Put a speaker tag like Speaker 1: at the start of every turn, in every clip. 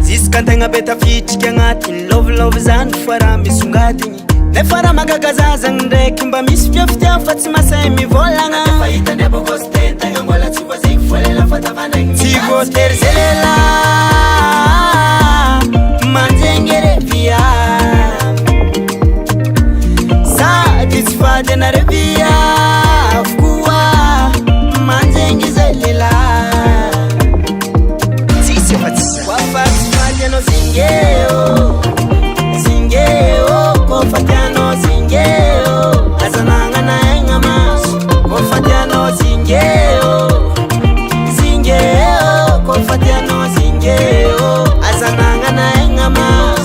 Speaker 1: Ziskantagna beta fitrika agnatigny lovolova zany fara misongatigny nefara magagazazagny ndraiky mba misy fiafitiava fa tsy masay mivolagna tsy voatery zay lela manjegny revia sady tsy fady anarevia avokoa manjegny zay lela no zingeo, zingeo, kofatiano zingeo, azananga na enga maso, kofatiano zingeo, zingeo, kofatiano zingeo, azananga na enga maso.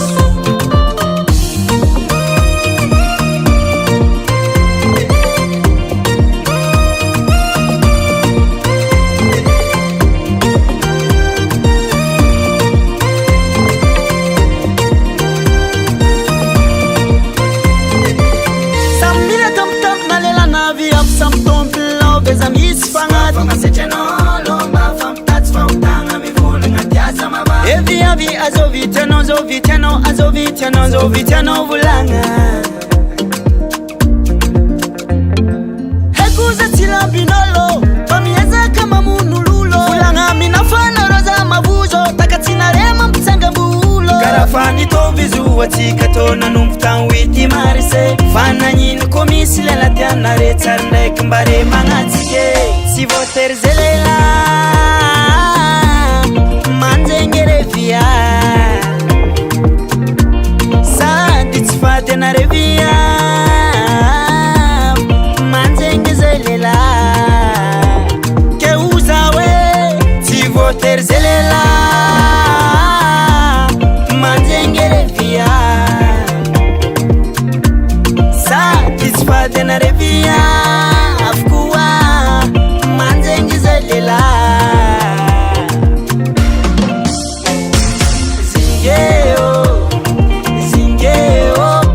Speaker 1: Evi azovitiano vulanga hekuza tilabinolo pamieza kama munululo vulanga minafana roza mavuzo takatina rema mtsanga bulo karafani to vizu watika to nanumfutan witi marise fana nyini komisi lela tiana retsarnde kmbare mangatike si voter zelela manzengere via fate na revia manzenge zelela ke uzawe si voter zelela manzenge revia satisfate na revia afkuwa manzenge zelela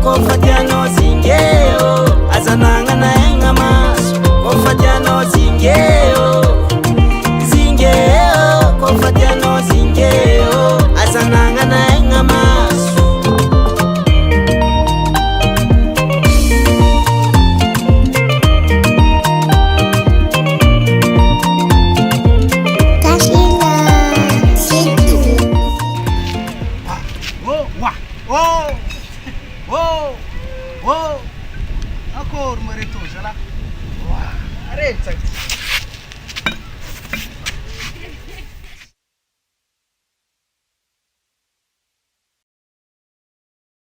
Speaker 1: kofatiano zingeo, azananga na enga maso, kofatiano zingeo, zingeo, kofatiano zingeo, azananga na enga maso.
Speaker 2: Wow, akor maritosa lah. Wah, arensag.